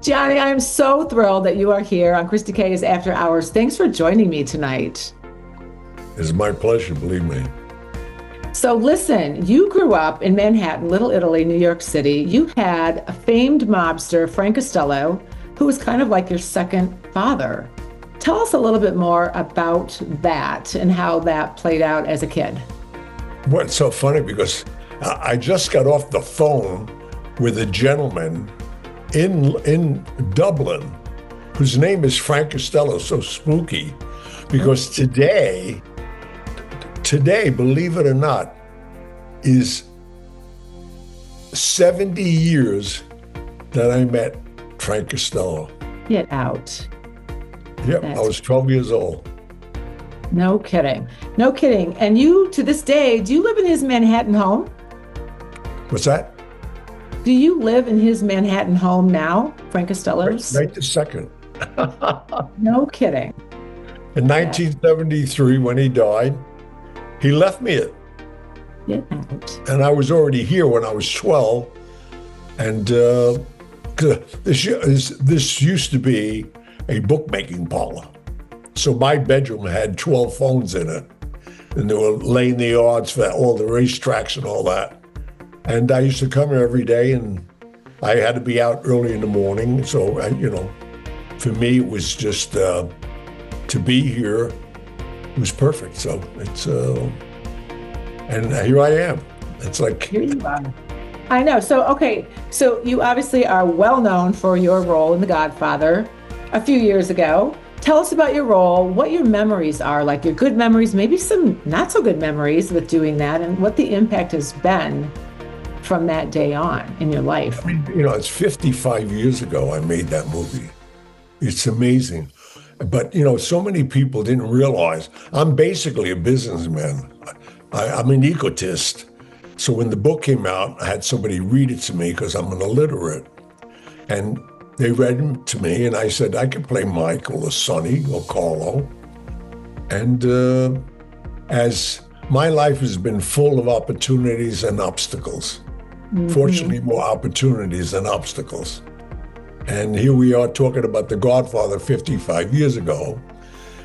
Gianni, I am so thrilled that you are here on Kristi K's After Hours. Thanks for joining me tonight. It's my pleasure, believe me. So listen, you grew up in Manhattan, Little Italy, New York City. You had a famed mobster, Frank Costello, who was kind of like your second father. Tell us a little bit more about that and how that played out as a kid. Well, it's so funny because I just got off the phone with a gentleman in Dublin whose name is Frank Costello. So spooky because today, believe it or not, is 70 years that I met Frank Costello. Get out. Yep, I was 12 years old. No kidding. No kidding. And you, to this day, do you live in his Manhattan home? What's that? Do you live in his Manhattan home now, Frank Costello's? Right this second. No kidding. In 1973, when he died, he left me it. Get out. And I was already here when I was 12. And this used to be a bookmaking parlor. So my bedroom had 12 phones in it. And they were laying the odds for all the racetracks and all that. And I used to come here every day, and I had to be out early in the morning. So, for me, it was just to be here. It was perfect. So it's, and here I am. It's like. Here you are. I know. So, okay. So you obviously are well known for your role in The Godfather a few years ago. Tell us about your role, what your memories are, like your good memories, maybe some not so good memories with doing that, and what the impact has been from that day on in your life. I mean, it's 55 years ago I made that movie. It's amazing. But, so many people didn't realize I'm basically a businessman. I'm an egotist. So when the book came out, I had somebody read it to me because I'm an illiterate. And they read it to me, and I said, I could play Michael or Sonny or Carlo. And as my life has been full of opportunities and obstacles, fortunately more opportunities than obstacles. And here we are talking about The Godfather 55 years ago.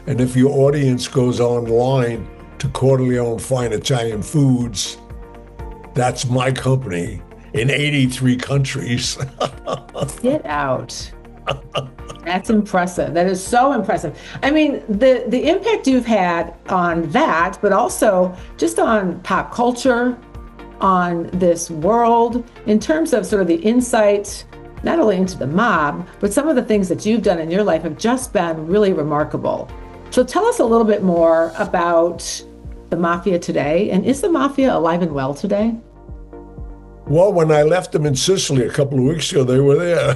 And if your audience goes online to Corleone Fine Italian Foods, that's my company in 83 countries. Get out. That's impressive. That is so impressive. I mean, the impact you've had on that, but also just on pop culture, on this world, in terms of sort of the insight, not only into the mob, but some of the things that you've done in your life have just been really remarkable. So tell us a little bit more about the mafia today. And is the mafia alive and well today? Well, when I left them in Sicily a couple of weeks ago, they were there.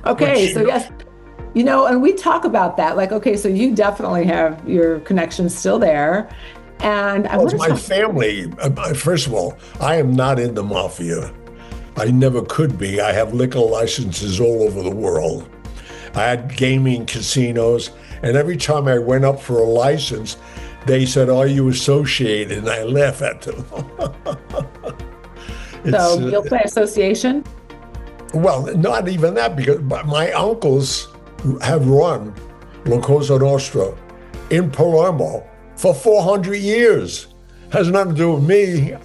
Okay, so yes, and we talk about that. Like, okay, so you definitely have your connections still there. And it's my family. First of all, I am not in the mafia. I never could be. I have liquor licenses all over the world. I had gaming casinos, and every time I went up for a license, they said, "Are you associated?" And I laugh at them. So guilt by association? Well, not even that, because my uncles have run La Cosa Nostra in Palermo for 400 years. Has nothing to do with me.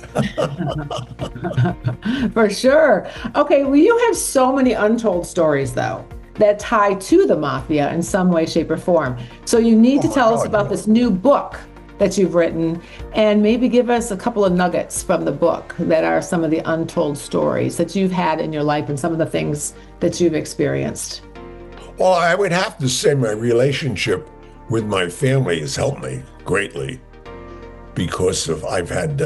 For sure. Okay, well, you have so many untold stories, though, that tie to the mafia in some way, shape, or form. So you need to tell us about this new book that you've written, and maybe give us a couple of nuggets from the book that are some of the untold stories that you've had in your life and some of the things that you've experienced. Well, I would have to say my relationship with my family has helped me greatly because I've had,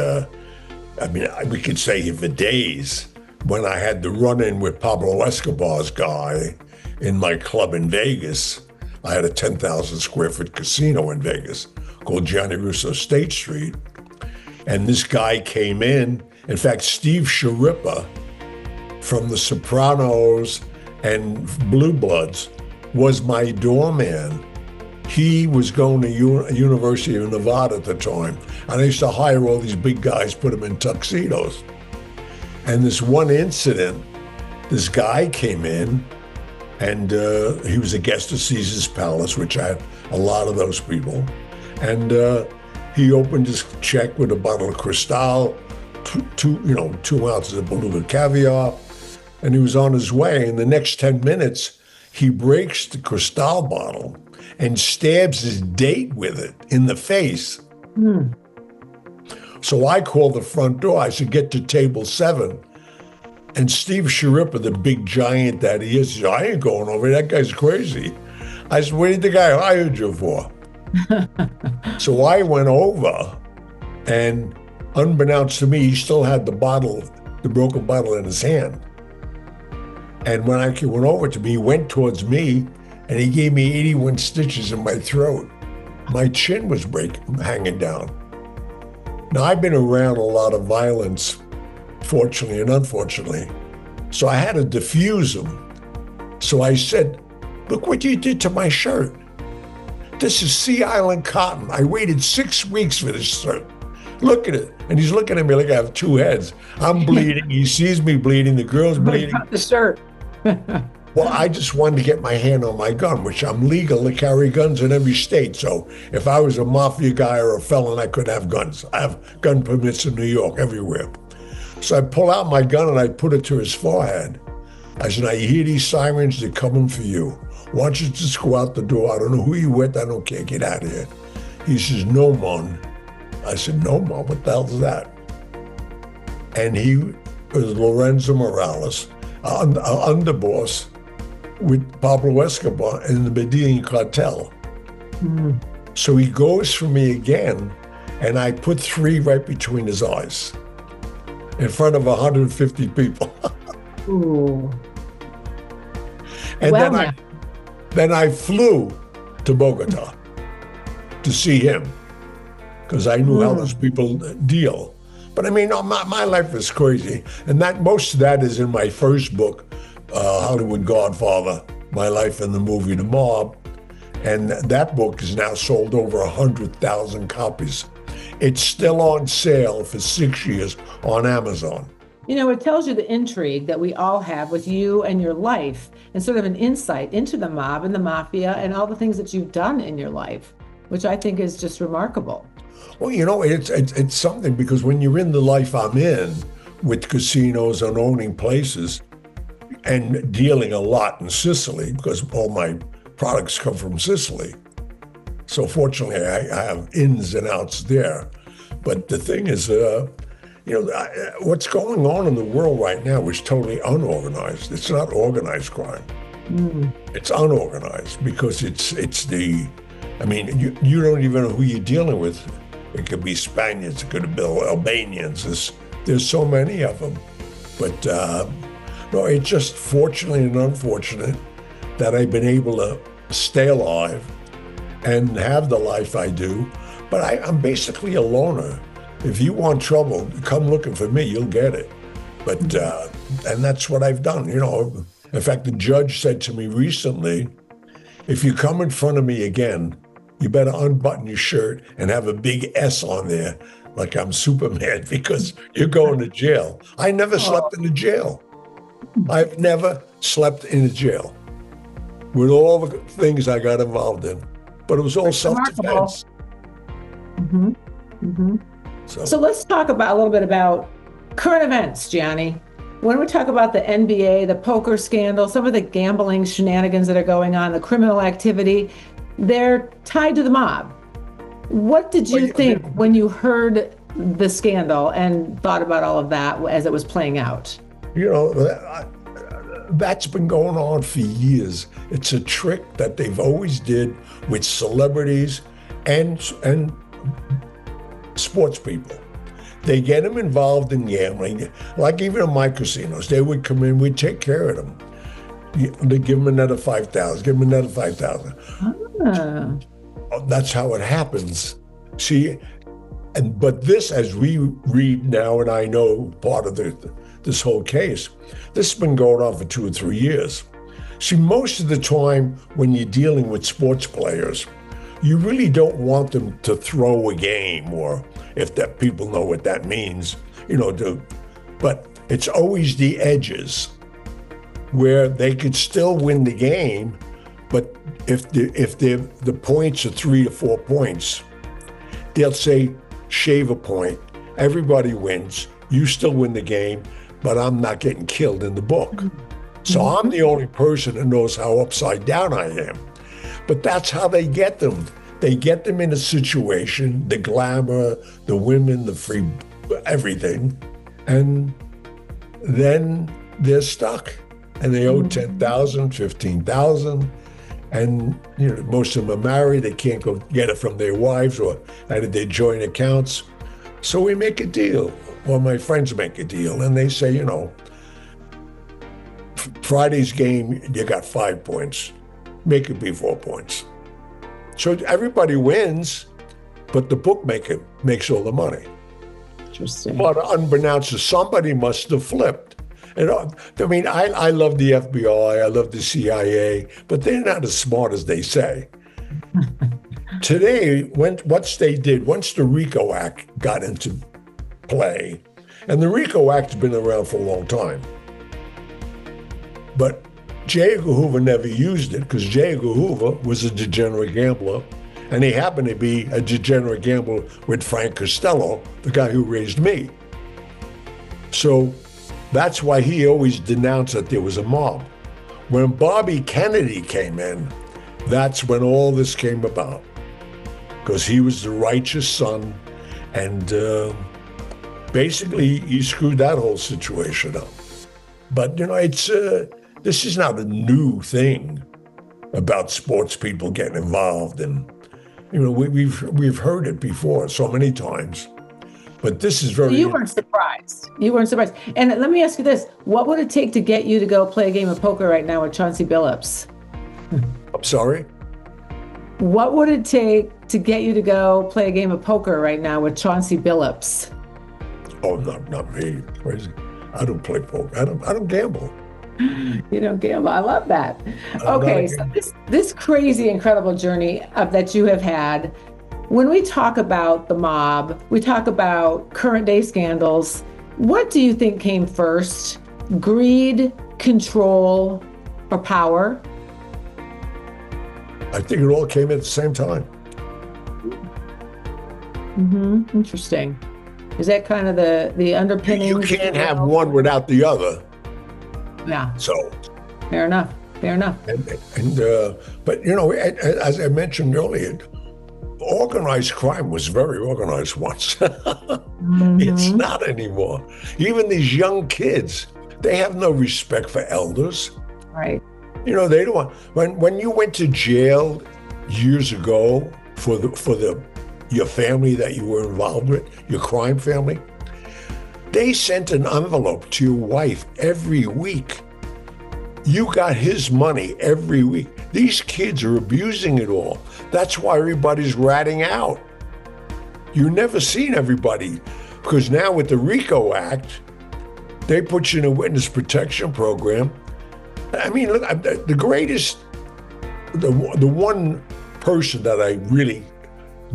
we could say here for days, when I had the run-in with Pablo Escobar's guy in my club in Vegas. I had a 10,000 square foot casino in Vegas called Gianni Russo State Street. And this guy came in fact, Steve Sharippa from The Sopranos and Blue Bloods was my doorman. He was going to University of Nevada at the time. And I used to hire all these big guys, put them in tuxedos. And this one incident, this guy came in, and he was a guest of Caesar's Palace, which I had a lot of those people. And he opened his check with a bottle of Cristal, 2 ounces of beluga caviar, and he was on his way. In the next 10 minutes, he breaks the Cristal bottle and stabs his date with it in the face. So I called the front door. I said, get to table 7. And Steve Sharippa, the big giant that he is, said, I ain't going over. That guy's crazy. I said, what do you think I hired you for? So I went over, and unbeknownst to me, he still had the broken bottle in his hand. And when I went over to me, he went towards me, and he gave me 81 stitches in my throat. My chin was hanging down. Now, I've been around a lot of violence, fortunately and unfortunately, so I had to diffuse him. So I said, look what you did to my shirt. This is Sea Island cotton. I waited 6 weeks for this shirt. Look at it. And he's looking at me like I have 2 heads. I'm bleeding. He sees me bleeding. The girl's bleeding. Cut the shirt. Well, I just wanted to get my hand on my gun, which I'm legal to carry guns in every state. So if I was a mafia guy or a felon, I could have guns. I have gun permits in New York, everywhere. So I pull out my gun and I put it to his forehead. I said, now you hear these sirens? They're coming for you. Why don't you just go out the door? I don't know who you with. I don't care. Get out of here. He says, no, man. I said, no, man. What the hell's that? And he was Lorenzo Morales, an underboss with Pablo Escobar in the Medellin cartel. So he goes for me again, and I put 3 right between his eyes in front of 150 people. Ooh. And Well, then I flew to Bogota to see him because I knew how those people deal. But I mean, my life is crazy. And most of that is in my first book, Hollywood Godfather, My Life in the Movie The Mob. And that book is now sold over 100,000 copies. It's still on sale for 6 years on Amazon. You know, it tells you the intrigue that we all have with you and your life, and sort of an insight into the mob and the mafia and all the things that you've done in your life, which I think is just remarkable. Well, you know, it's something, because when you're in the life I'm in with casinos and owning places and dealing a lot in Sicily, because all my products come from Sicily. So fortunately, I have ins and outs there. But the thing is, what's going on in the world right now is totally unorganized. It's not organized crime. It's unorganized because you don't even know who you're dealing with. It could be Spaniards, it could be Albanians. There's so many of them. But no, it's just fortunately and unfortunate that I've been able to stay alive and have the life I do. But I'm basically a loner. If you want trouble, come looking for me, you'll get it. But, and that's what I've done, you know. In fact, the judge said to me recently, if you come in front of me again, you better unbutton your shirt and have a big S on there, like I'm Superman, because you're going to jail. I never slept in a jail. I've never slept in a jail with all the things I got involved in. But it was all self-defense. So let's talk about a little bit about current events, Gianni. When we talk about the NBA, the poker scandal, some of the gambling shenanigans that are going on, the criminal activity, they're tied to the mob. What did you think when you heard the scandal and thought about all of that as it was playing out? You know, that's been going on for years. It's a trick that they've always did with celebrities and sports people. They get them involved in gambling, like even in my casinos. They would come in, we'd take care of them. They give them another 5,000, give them another 5,000. That's how it happens. See, but this, as we read now, and I know part of this whole case, this has been going on for 2 or 3 years. See, most of the time when you're dealing with sports players, you really don't want them to throw a game, or if that people know what that means, but It's always the edges where they could still win the game, but if the points are 3 to 4 points, they'll say, shave a point. Everybody wins. You still win the game, but I'm not getting killed in the book. So I'm the only person that knows how upside down I am. But that's how they get them. They get them in a situation, the glamour, the women, the free, everything. And then they're stuck. And they owe 10,000, 15,000. And most of them are married. They can't go get it from their wives or out of their joint accounts. So we make a deal. Well, my friends make a deal. And they say, Friday's game, you got 5 points. Make it be 4 points. So everybody wins, but the bookmaker makes all the money. Interesting. But unbeknownst to somebody must have flipped. And I love the FBI, I love the CIA, but they're not as smart as they say. Today, once the RICO Act got into play, and the RICO Act's been around for a long time, but J. Edgar Hoover never used it because J. Edgar Hoover was a degenerate gambler, and he happened to be a degenerate gambler with Frank Costello, the guy who raised me. So that's why he always denounced that there was a mob. When Bobby Kennedy came in, that's when all this came about, because he was the righteous son, and basically he screwed that whole situation up. But this is not a new thing about sports people getting involved, and we've heard it before so many times. But this is very. So you weren't surprised. You weren't surprised. And let me ask you this: what would it take to get you to go play a game of poker right now with Chauncey Billups? I'm sorry? What would it take to get you to go play a game of poker right now with Chauncey Billups? Oh, not me. Crazy. I don't play poker. I don't gamble. You don't gamble. I love that. Okay, so this crazy, incredible journey that you have had. When we talk about the mob, we talk about current day scandals. What do you think came first? Greed, control, or power? I think it all came at the same time. Interesting. Is that kind of the underpinning? You can't have one without the other. Yeah. So. Fair enough. But as I mentioned earlier, organized crime was very organized once. It's not anymore. Even these young kids, they have no respect for elders. Right. They don't want. When you went to jail years ago for your family that you were involved with, your crime family, they sent an envelope to your wife every week. You got his money every week. These kids are abusing it all. That's why everybody's ratting out. You've never seen everybody, because now with the RICO Act, they put you in a witness protection program. I mean, look, the greatest, the one person that I really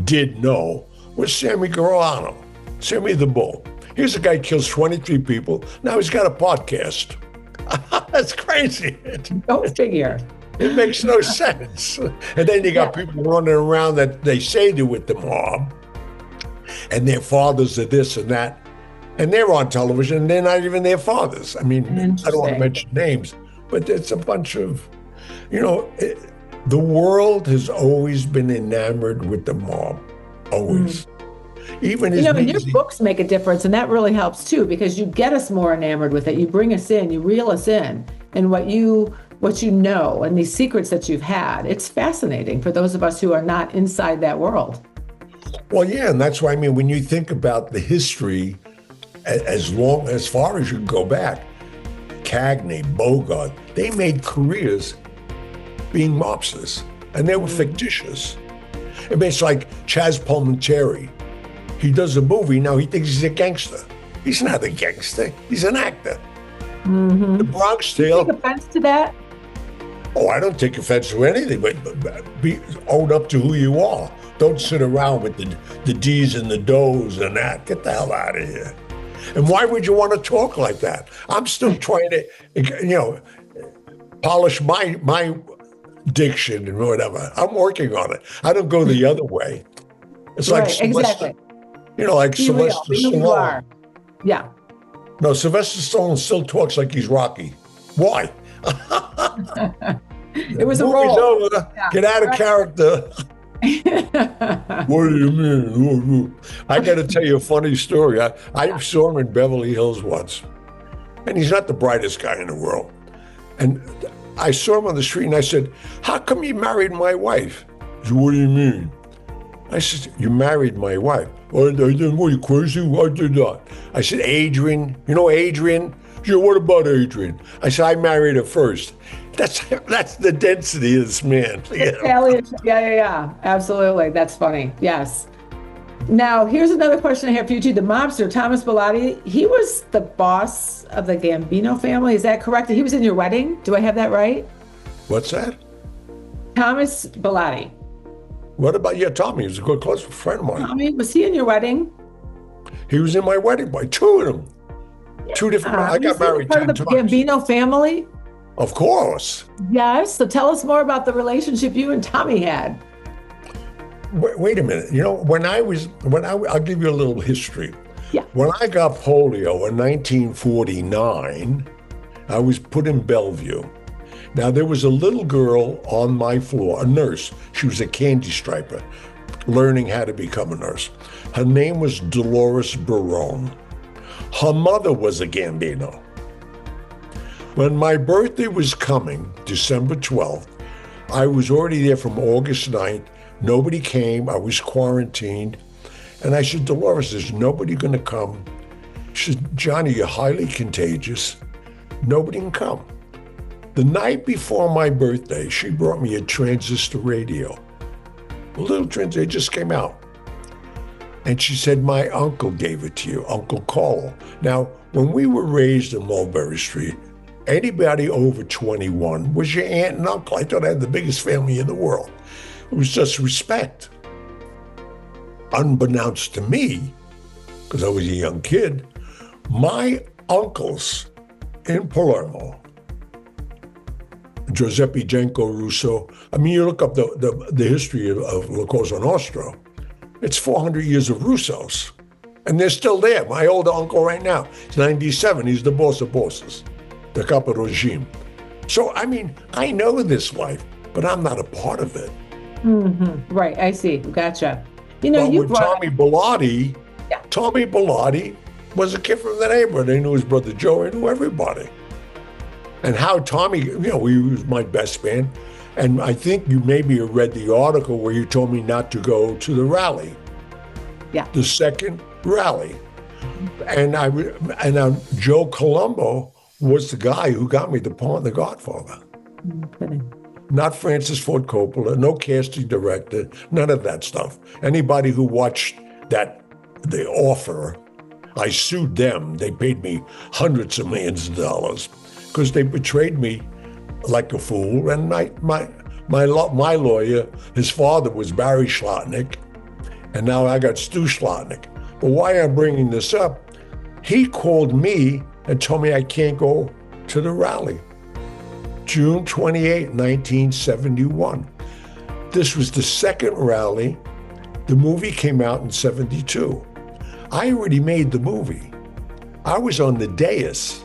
did know was Sammy Garano, Sammy the Bull. Here's a guy kills 23 people. Now he's got a podcast. That's crazy. Go figure. It makes no sense. And then you got people running around that they say they're with the mob, and their fathers are this and that, and they're on television, and they're not even their fathers. I mean, I don't want to mention names, but it's a bunch of, the world has always been enamored with the mob, always. Even and your books make a difference, and that really helps too, because you get us more enamored with it. You bring us in, you reel us in, and what you know, and these secrets that you've had. It's fascinating for those of us who are not inside that world. Well, yeah, and that's why, when you think about the history, as far as you go back, Cagney, Bogart, they made careers being mobsters, and they were fictitious. I mean, it's like Chaz Palminteri. He does a movie, now he thinks he's a gangster. He's not a gangster, he's an actor. The Bronx Tale. Do you take offense to that? Oh, I don't take offense to anything, but own up to who you are. Don't sit around with the D's and the does and that. Get the hell out of here. And why would you want to talk like that? I'm still trying to, polish my diction and whatever. I'm working on it. I don't go the other way. It's like Right, exactly. Like Be real, Sylvester be who you are. Stallone. Yeah. No, Sylvester Stallone still talks like he's Rocky. Why? It was a Movie's role. over. Yeah. Get out of character. What do you mean? I got to tell you a funny story. I saw him in Beverly Hills once, and he's not the brightest guy in the world. And I saw him on the street, and I said, "How come you married my wife?" He said, "What do you mean?" I said, "You married my wife." "Oh, I didn't. What, are you crazy? I did not." I said, "Adrian, you know Adrian?" She said, "What about Adrian?" I said, "I married her first." That's the density of this man. Yeah. Absolutely. That's funny. Yes. Now, here's another question I have for you too. The mobster, Thomas Bilotti, he was the boss of the Gambino family. Is that correct? He was in your wedding? Do I have that right? What's that? Thomas Bilotti. What about Tommy? He was a good close friend of mine. Tommy, was he in your wedding? He was in my wedding by two of them. Two different. I got married 10 part of the times. Gambino family? Of course. Yes. So tell us more about the relationship you and Tommy had. Wait a minute. I'll give you a little history. Yeah. When I got polio in 1949, I was put in Bellevue. Now, there was a little girl on my floor, a nurse. She was a candy striper, learning how to become a nurse. Her name was Dolores Barone. Her mother was a Gambino. When my birthday was coming, December 12th, I was already there from August 9th. Nobody came. I was quarantined. And I said, "Dolores, there's nobody going to come." She said, "Johnny, you're highly contagious. Nobody can come." The night before my birthday, she brought me a transistor radio. A little transistor, it just came out. And she said, "My uncle gave it to you, Uncle Carlo." Now, when we were raised in Mulberry Street, anybody over 21 was your aunt and uncle. I thought I had the biggest family in the world. It was just respect. Unbeknownst to me, because I was a young kid, my uncles in Palermo, Giuseppe Gianni Russo, I mean, you look up the history of La Cosa Nostra, it's 400 years of Russos. And they're still there. My older uncle right now, he's 97, he's the boss of bosses, the capo regime. So, I mean, I know this life, but I'm not a part of it. Mm-hmm. Right, I see. Gotcha. Tommy Bilotti, Tommy Bilotti was a kid from the neighborhood. I knew his brother Joe, I knew everybody. And how Tommy, he was my best man. And I think you maybe read the article where you told me not to go to the rally. Yeah. The second rally. And Joe Colombo was the guy who got me the part in The Godfather. No kidding. Not Francis Ford Coppola, no casting director, none of that stuff. Anybody who watched the offer, I sued them. They paid me hundreds of millions of dollars because they betrayed me like a fool. And my lawyer, his father was Barry Schlotnick, and now I got Stu Schlotnick. But why I'm bringing this up, he called me and told me I can't go to the rally. June 28, 1971. This was the second rally. The movie came out in 72. I already made the movie. I was on the dais.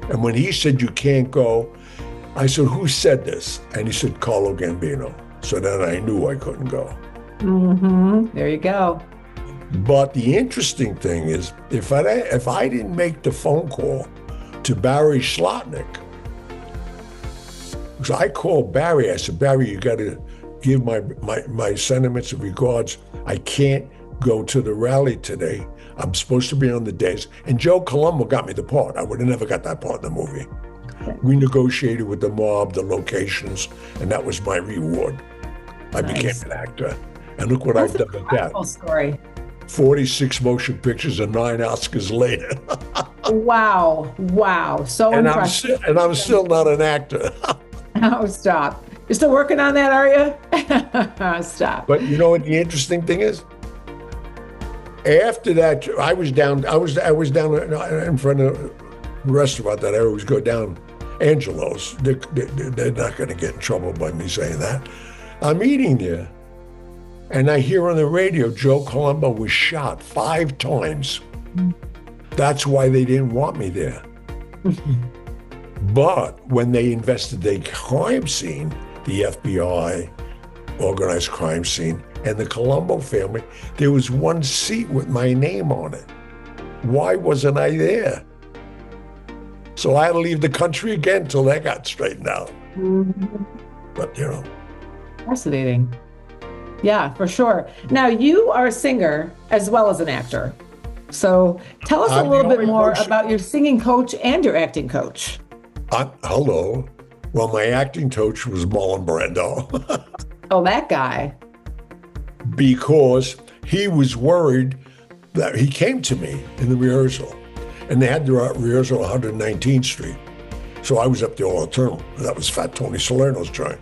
And when he said, "You can't go," I said, "Who said this?" And he said, "Carlo Gambino." So then I knew I couldn't go. Mm-hmm. There you go. But the interesting thing is, if I didn't make the phone call to Barry Schlotnick, so I called Barry. I said, "Barry, you got to give my sentiments and regards. I can't go to the rally today. I'm supposed to be on the days." And Joe Colombo got me the part. I would have never got that part in the movie. Okay. We negotiated with the mob, the locations, and that was my reward. I became an actor. And look what I've done with that. Story. 46 motion pictures and 9 Oscars later. Wow. So impressive. I'm still not an actor. Oh, stop. You're still working on that, are you? Stop. But you know what the interesting thing is? After that, I was down in front of the restaurant that I always go down, Angelo's. They're not going to get in trouble by me saying that. I'm eating there, and I hear on the radio Joe Colombo was shot 5 times. That's why they didn't want me there. But when they investigated the crime scene, the FBI, organized crime scene, and the Colombo family, there was one seat with my name on it. Why wasn't I there? So I had to leave the country again until that got straightened out. But, you know. Fascinating. Yeah, for sure. Now, you are a singer as well as an actor. So tell us a little bit more about your singing coach and your acting coach. Hello. Well, my acting coach was Marlon Brando. Oh, that guy. Because he was worried that he came to me in the rehearsal, and they had the rehearsal on 119th Street. So I was up there all the time. That was Fat Tony Salerno's joint.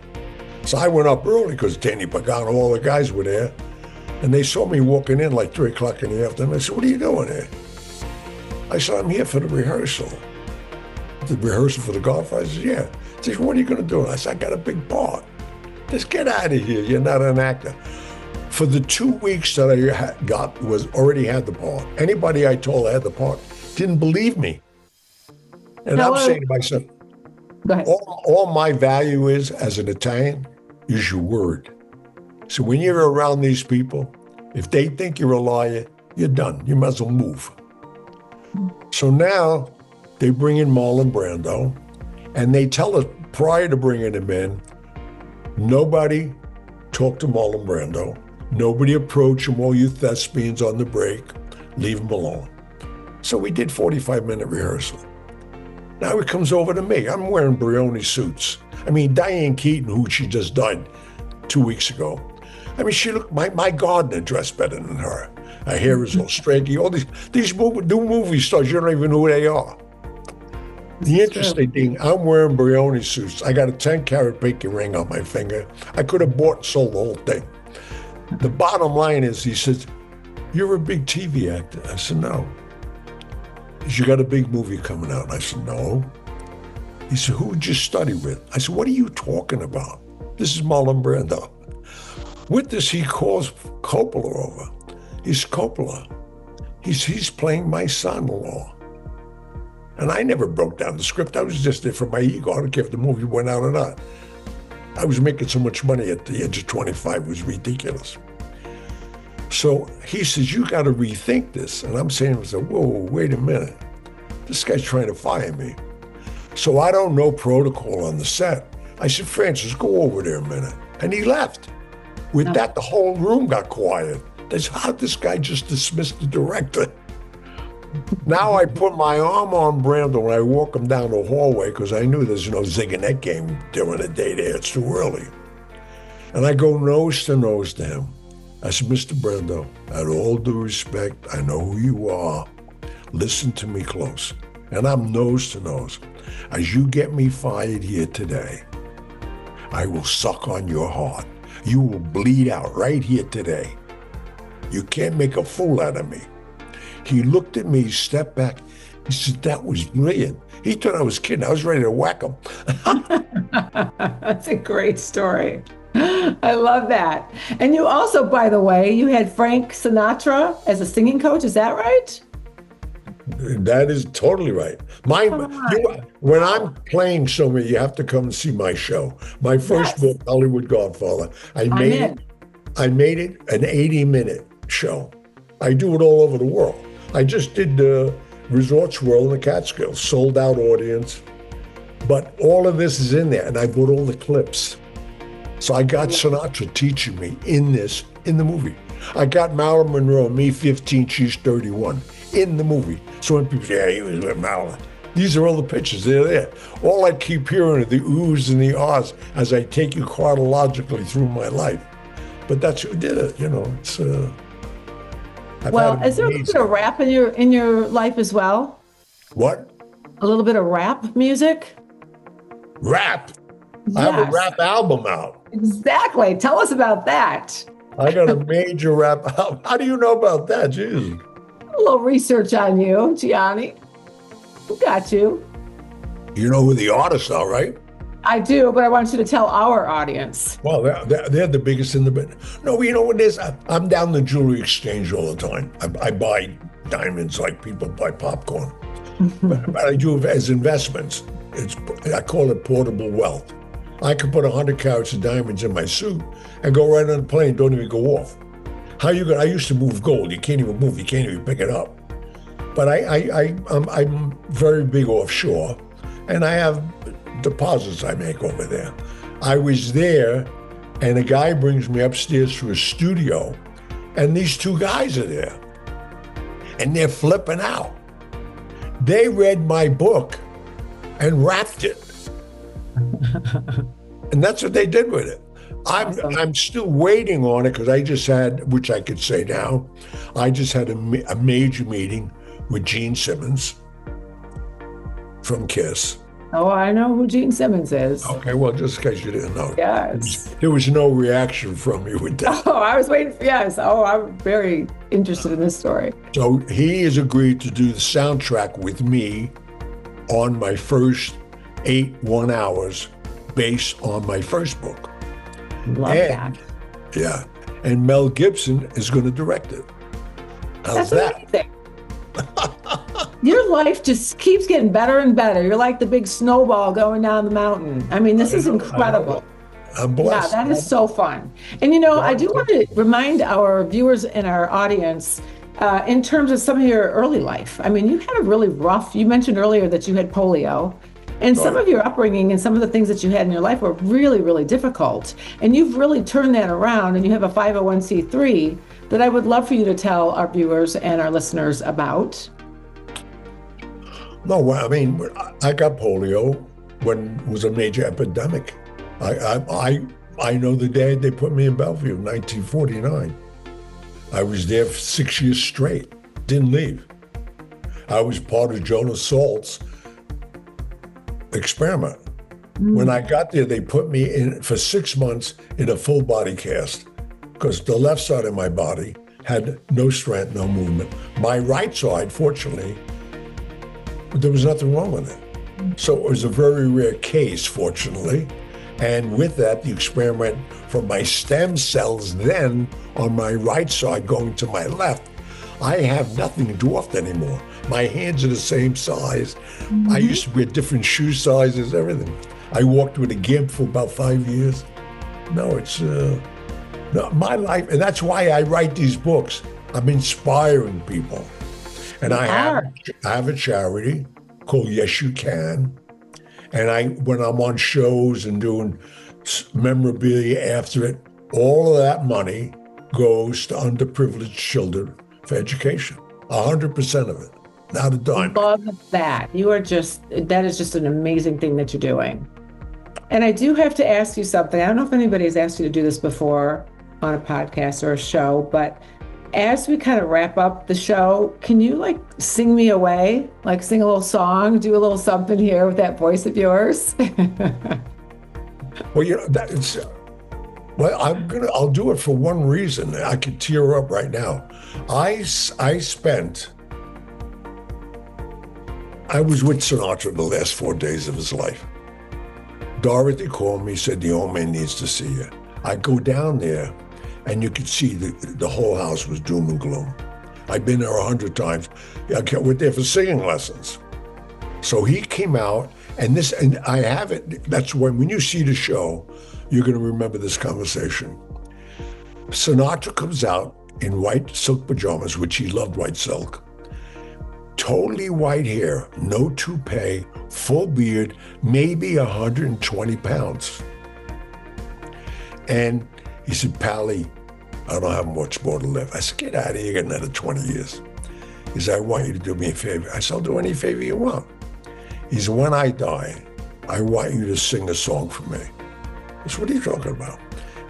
So I went up early because Danny Pagano, all the guys were there. And they saw me walking in like 3 o'clock in the afternoon. I said, "What are you doing here?" I said, "I'm here for the rehearsal." The rehearsal for the Godfather? I said, "Yeah." He said, "What are you going to do?" I said, "I got a big part." Just get out of here. You're not an actor. For the 2 weeks that I already had the part, anybody I told I had the part didn't believe me. And I'm saying to myself, go ahead. All my value is as an Italian is your word. So when you're around these people, if they think you're a liar, you're done. You might as well move. So now they bring in Marlon Brando, and they tell us prior to bringing him in, nobody talked to Marlon Brando. Nobody approach him, all you thespians on the break, leave him alone. So we did 45-minute rehearsal. Now it comes over to me. I'm wearing Brioni suits. I mean, Diane Keaton, who she just died 2 weeks ago. I mean, she looked, my gardener dressed better than her. Her hair is all straight. All these new movie stars, you don't even know who they are. The interesting thing, I'm wearing Brioni suits. I got a 10-carat pinky ring on my finger. I could have bought and sold the whole thing. The bottom line is, he says, "You're a big TV actor." I said, "No." He said, "You got a big movie coming out." I said, "No." He said, "Who would you study with?" I said, "What are you talking about? This is Marlon Brando." With this, he calls Coppola over. He's Coppola. He's playing my son-in-law. And I never broke down the script. I was just there for my ego. I don't care if the movie went out or not. I was making so much money at the age of 25. It was ridiculous. So he says, "You got to rethink this." And I'm saying, "Whoa, wait a minute. This guy's trying to fire me." So I don't know protocol on the set. I said, "Francis, go over there a minute." And he left. With that, the whole room got quiet. They said, "How'd this guy just dismiss the director?" Now I put my arm on Brando and I walk him down the hallway because I knew there's no Ziganet game during the day there. It's too early. And I go nose to him. I said, "Mr. Brando, out of all due respect, I know who you are. Listen to me close." And I'm nose to nose. As you get me fired here today, I will suck on your heart. You will bleed out right here today. You can't make a fool out of me. He looked at me, stepped back. He said, "That was brilliant." He thought I was kidding. I was ready to whack him. That's a great story. I love that. And you also, by the way, you had Frank Sinatra as a singing coach. Is that right? That is totally right. When I'm playing somewhere, you have to come and see my show. My first book, Hollywood Godfather. I made it an 80-minute show. I do it all over the world. I just did the Resorts World in the Catskills, sold out audience. But all of this is in there, and I put all the clips. So I got Sinatra teaching me in the movie. I got Marilyn Monroe, me 15, she's 31, in the movie. So when people say, "Yeah, he was with Marilyn," these are all the pictures, they're there. All I keep hearing are the oohs and the ahs as I take you chronologically through my life. But that's who did it, it's... Well, is there a little bit of rap in your life as well? What? A little bit of rap music? Rap? Yes. I have a rap album out. Exactly. Tell us about that. I got a major rap. How do you know about that? Jeez. A little research on you, Gianni. We got you. You know who the artists are, right? I do, but I want you to tell our audience. Well, they're the biggest in the business. No, you know what it is? I'm down the jewelry exchange all the time. I buy diamonds like people buy popcorn. but I do it as investments. I call it portable wealth. I could put 100 carats of diamonds in my suit and go right on the plane, don't even go off. How you gonna? I used to move gold. You can't even move. You can't even pick it up. But I'm very big offshore, and I have deposits I make over there. I was there, and a guy brings me upstairs to a studio, and these two guys are there, and they're flipping out. They read my book and wrapped it. And that's what they did with it. I'm still waiting on it because I just had, which I could say now, I just had a major meeting with Gene Simmons from KISS. Oh, I know who Gene Simmons is. Okay, well, just in case you didn't know. Yes. There was no reaction from you with that. Oh, I was waiting for, yes. Oh, I'm very interested in this story. So he has agreed to do the soundtrack with me on my first 8 1-hours based on my first book. Love that. Yeah. And Mel Gibson is going to direct it. How's that? Amazing. Your life just keeps getting better and better. You're like the big snowball going down the mountain. I mean, this is incredible. I'm blessed. Yeah, that is so fun. And I do want to remind our viewers and our audience in terms of some of your early life. I mean, you had a really rough, you mentioned earlier that you had polio. And some of your upbringing and some of the things that you had in your life were really, really difficult. And you've really turned that around, and you have a 501c3 that I would love for you to tell our viewers and our listeners about. No, I mean, I got polio when it was a major epidemic. I know the day they put me in Bellevue in 1949. I was there for 6 years straight, didn't leave. I was part of Jonas Salt's experiment. When I got there, they put me in for 6 months in a full body cast because the left side of my body had no strength, no movement. My right side, fortunately, there was nothing wrong with it. So it was a very rare case, fortunately. And with that, the experiment from my stem cells then on my right side going to my left, I have nothing dwarfed anymore. My hands are the same size. I used to wear different shoe sizes, everything. I walked with a gimp for about 5 years. No, it's my life. And that's why I write these books. I'm inspiring people. And I have a charity called Yes You Can. And when I'm on shows and doing memorabilia after it, all of that money goes to underprivileged children for education. 100% of it. Not a dime. Love that. That is just an amazing thing that you're doing. And I do have to ask you something. I don't know if anybody has asked you to do this before on a podcast or a show, but as we kind of wrap up the show, can you sing me away? Sing a little song, do a little something here with that voice of yours? Well, I'll do it for one reason. I could tear up right now. I was with Sinatra the last 4 days of his life. Dorothy called me, said, the old man needs to see you. I go down there, and you could see the whole house was doom and gloom. I've been there 100 times. I went there for singing lessons. So he came out, and I have it. That's when you see the show, you're going to remember this conversation. Sinatra comes out in white silk pajamas, which he loved white silk. Totally white hair, no toupee, full beard, maybe 120 pounds. And he said, Pally, I don't have much more to live. I said, get out of here, you got another 20 years. He said, I want you to do me a favor. I said, I'll do any favor you want. He said, when I die, I want you to sing a song for me. I said, what are you talking about?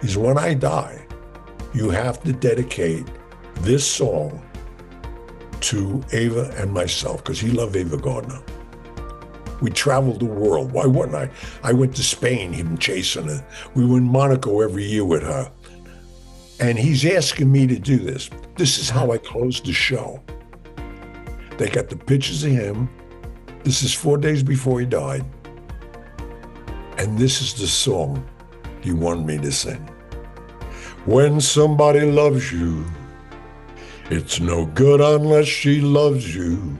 He said, when I die, you have to dedicate this song to Ava and myself, because he loved Ava Gardner. We traveled the world. Why wouldn't I? I went to Spain, him chasing her. We were in Monaco every year with her. And he's asking me to do this. This is how I closed the show. They got the pictures of him. This is 4 days before he died. And this is the song he wanted me to sing. When somebody loves you, it's no good unless she loves you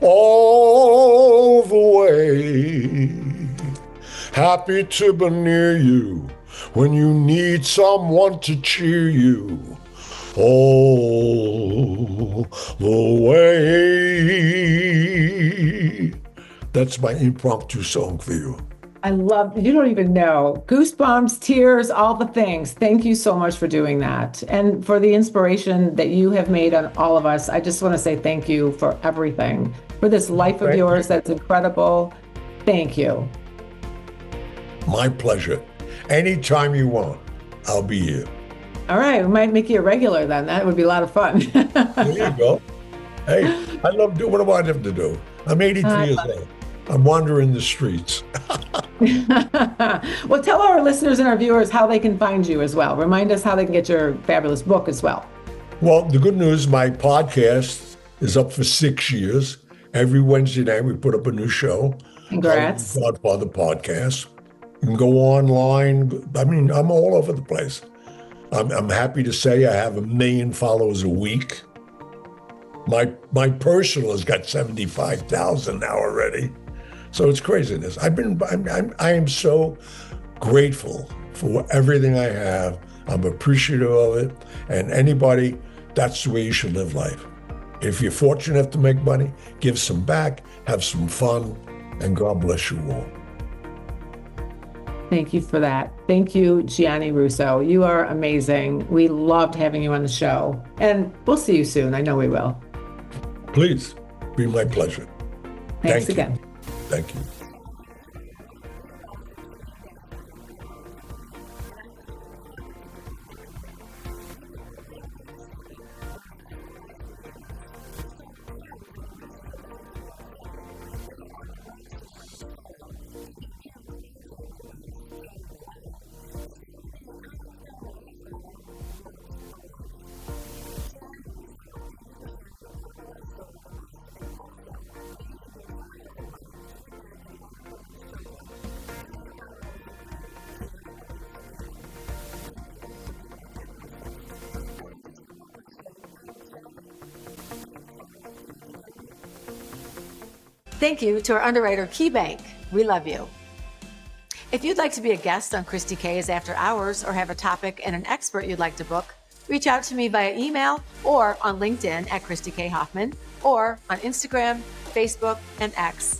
all the way. Happy to be near you when you need someone to cheer you all the way. That's my impromptu song for you. I love, you don't even know. Goosebumps, tears, all the things. Thank you so much for doing that. And for the inspiration that you have made on all of us. I just want to say thank you for everything, for this life of yours that's incredible. Thank you. My pleasure. Anytime you want, I'll be here. All right, we might make you a regular then. That would be a lot of fun. There you go. Hey, I love doing what do I have to do? I'm 83 years old. I'm wandering the streets. Well, tell our listeners and our viewers how they can find you as well. Remind us how they can get your fabulous book as well. Well, the good news, my podcast is up for 6 years. Every Wednesday night, we put up a new show. Congrats. Godfather podcast. You can go online. I mean, I'm all over the place. I'm happy to say I have 1 million followers a week. My personal has got 75,000 now already. So it's craziness. I am so grateful for everything I have. I'm appreciative of it. And anybody, that's the way you should live life. If you're fortunate enough to make money, give some back, have some fun, and God bless you all. Thank you for that. Thank you, Gianni Russo. You are amazing. We loved having you on the show. And we'll see you soon. I know we will. Please, be my pleasure. Thanks Thank you. again. Thank you. Thank you to our underwriter, KeyBank. We love you. If you'd like to be a guest on Kristi K's After Hours or have a topic and an expert you'd like to book, reach out to me via email or on LinkedIn at Kristi K. Hoffman or on Instagram, Facebook, and X